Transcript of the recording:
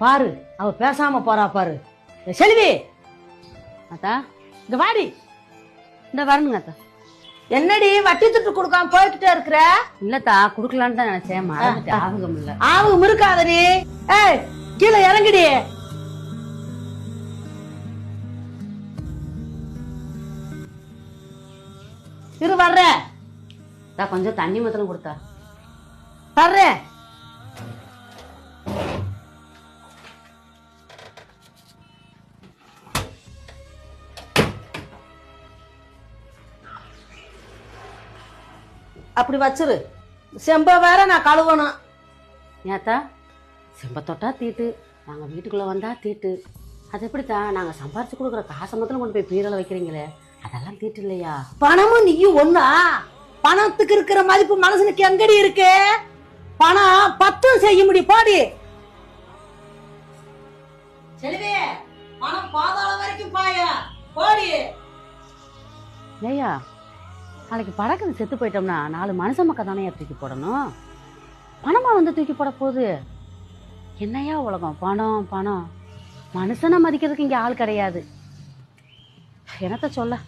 பாரு அவ பேசாம போறா பாரு. செல்வி அத்தா இங்க வாடி. இந்த வரணுங்க அத்தா. என்னடி வட்டி துட்டு கொடுக்காம போய்கிட்டே இருக்கிற? இல்லத்தா குடுக்கலான்னு தான் நினைச்சேன், மறந்துட்டு ஆகுகம் இல்ல. ஆவுங்க இருக்காதடி. ஏய் கீழே இறங்கிடி. இரு வர்றேன். கொஞ்சம் தண்ணி மாத்திரம் கொடுத்தா. வர்றேன். அப்படி வச்சிரு. செம்ப வேற நான் கழுவணும். ஏத்தா செம்ப தொட்டா தீட்டு, நாங்க வீட்டுக்குள்ள வந்தா தீட்டு. அது எப்படித்தான் நாங்க சம்பாரிச்சு கொடுக்குற காசை மாத்திரம் கொண்டு போய் பீரல வைக்கிறீங்களே, அதெல்லாம் தீட்டு இல்லையா? பணமும் நீயும் ஒண்ணா? பணத்துக்கு இருக்கிற மதிப்பு மனசுக்கு எங்கடி இருக்கு? பணம் 10 செய்ய முடியும். போடி செல்வி, பணம் பாதாள வரைக்கும் பாயா. போடி. ஏய்யா நாளைக்கு படக்குன்னு செத்து போயிட்டோம்னா 4 மனுஷ மக்கள் தானே தூக்கி போடணும். பணமா வந்து தூக்கி போட போகுது. என்னையா உலகம், பணம் பணம். மனுஷனை மதிக்கிறதுக்கு இங்க ஆள் கிடையாது. என்னத்த சொல்ல.